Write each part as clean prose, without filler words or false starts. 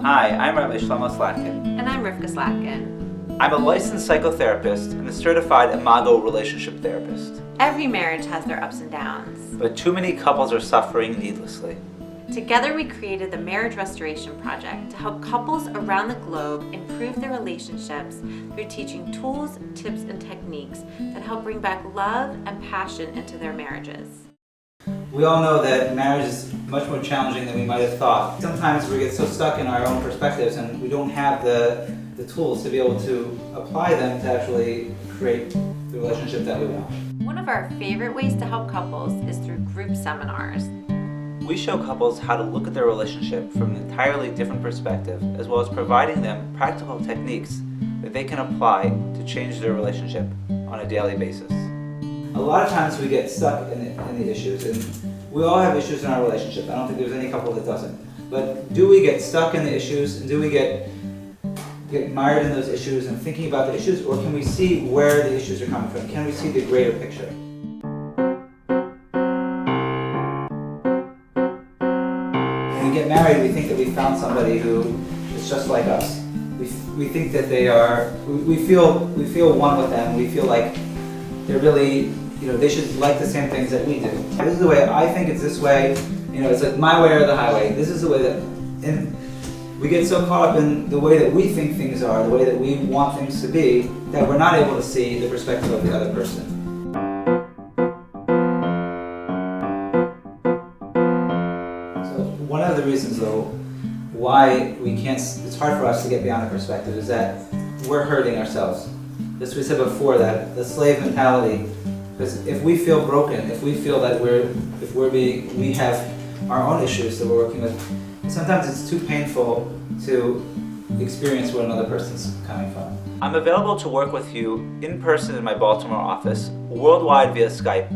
Hi, I'm Rabbi Shlomo Slatkin. And I'm Rivka Slatkin. I'm a licensed psychotherapist and a certified Imago relationship therapist. Every marriage has their ups and downs. But too many couples are suffering needlessly. Together we created the Marriage Restoration Project to help couples around the globe improve their relationships through teaching tools, tips, and techniques that help bring back love and passion into their marriages. We all know that marriage is much more challenging than we might have thought. Sometimes we get so stuck in our own perspectives and we don't have the tools to be able to apply them to actually create the relationship that we want. One of our favorite ways to help couples is through group seminars. We show couples how to look at their relationship from an entirely different perspective, as well as providing them practical techniques that they can apply to change their relationship on a daily basis. A lot of times we get stuck in the issues, and we all have issues in our relationship. I don't think there's any couple that doesn't. But do we get stuck in the issues, and do we get mired in those issues and thinking about the issues, or can we see where the issues are coming from? Can we see the greater picture? When we get married, we think that we found somebody who is just like us. We think that they are, we feel one with them. We feel like they're really, they should like the same things that we do. This is the way I think, it's this way, it's like my way or the highway. This is the way that, and we get so caught up in the way that we think things are, the way that we want things to be, that we're not able to see the perspective of the other person. So one of the reasons though, why it's hard for us to get beyond the perspective is that we're hurting ourselves. As we said before, that the slave mentality, because if we feel broken, if we feel that we have our own issues that we're working with, sometimes it's too painful to experience where another person's coming from. I'm available to work with you in person in my Baltimore office, worldwide via Skype,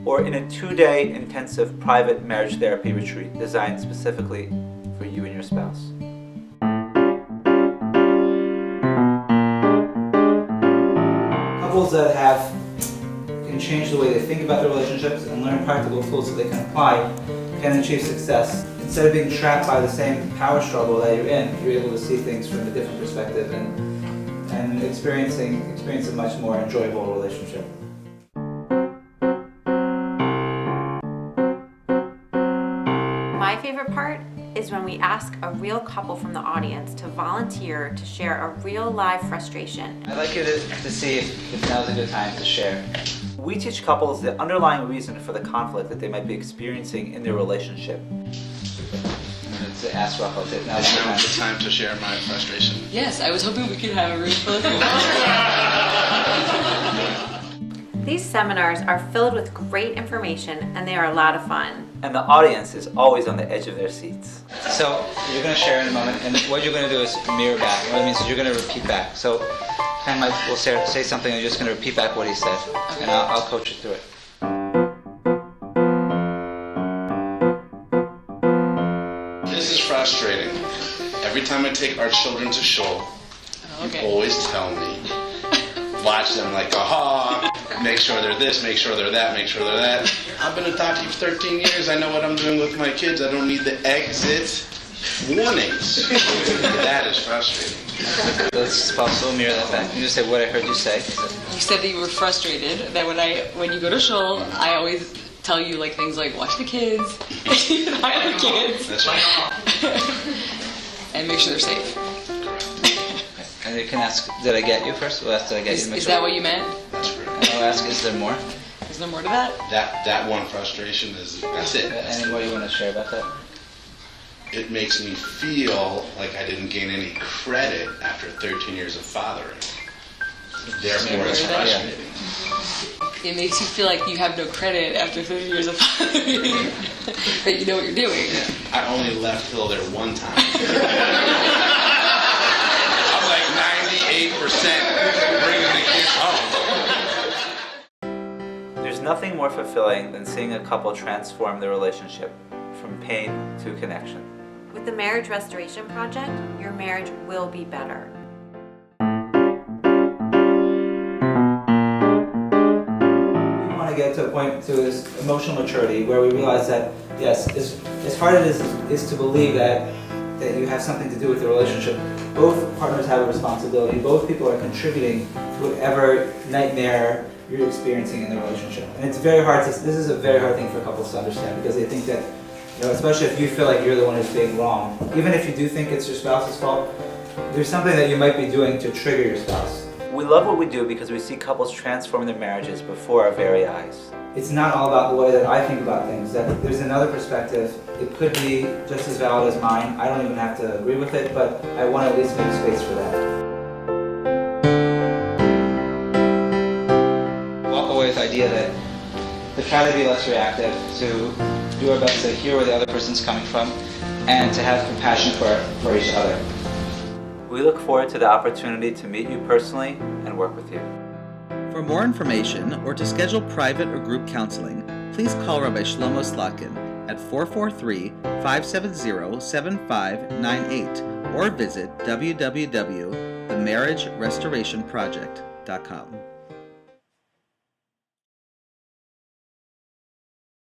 or in a 2-day intensive private marriage therapy retreat designed specifically for you and your spouse. Couples that can change the way they think about their relationships and learn practical tools that they can apply can achieve success. Instead of being trapped by the same power struggle that you're in, you're able to see things from a different perspective and experience a much more enjoyable relationship. My favorite part is when we ask a real couple from the audience to volunteer to share a real live frustration. I'd like you to see if now's a good time to share. We teach couples the underlying reason for the conflict that they might be experiencing in their relationship. To ask Rachel, now's the time to share my frustration. Yes, I was hoping we could have a room full of people. These seminars are filled with great information and they are a lot of fun. And the audience is always on the edge of their seats. So you're going to share in a moment, and what you're going to do is mirror back. What it means is you're going to repeat back. So Ken will say something, and you're just going to repeat back what he said, okay. And I'll coach you through it. This is frustrating. Every time I take our children to shul, you always tell me, watch them like, aha, make sure they're this, make sure they're that, make sure they're that. I've been a tati for 13 years. I know what I'm doing with my kids. I don't need the exit warnings. That is frustrating. Let's also mirror that back. You just say what I heard you say. You said that you were frustrated, that when you go to shul, I always tell you things like watch the kids, hide the kids. That's right. And make sure they're safe. And you can ask, did I get you first? We'll ask, did I get you? Is that what you meant? That's correct. And I'll ask, is there more? Is there more to that? That one frustration that's it. Any more you want to share about that? It makes me feel like I didn't gain any credit after 13 years of fathering. Therefore, it's frustrating. It makes you feel like you have no credit after 30 years of fathering. That you know what you're doing. Yeah. I only left Hill there one time. I'm like 98% bringing the kids home. There's nothing more fulfilling than seeing a couple transform their relationship from pain to connection. With the Marriage Restoration Project, your marriage will be better. We want to get to a point to this emotional maturity where we realize that, yes, as hard as it is to believe that that you have something to do with the relationship. Both partners have a responsibility. Both people are contributing to whatever nightmare you're experiencing in the relationship. And it's very hard this is a very hard thing for couples to understand, because they think that, especially if you feel like you're the one who's being wrong, even if you do think it's your spouse's fault, there's something that you might be doing to trigger your spouse. We love what we do because we see couples transform their marriages before our very eyes. It's not all about the way that I think about things, that there's another perspective. It could be just as valid as mine. I don't even have to agree with it, but I want to at least make space for that. Walk away with the idea that to try to be less reactive, to do our best to hear where the other person's coming from, and to have compassion for each other. We look forward to the opportunity to meet you personally and work with you. For more information or to schedule private or group counseling, please call Rabbi Shlomo Slatkin at 443-570-7598 or visit www.themarriagerestorationproject.com.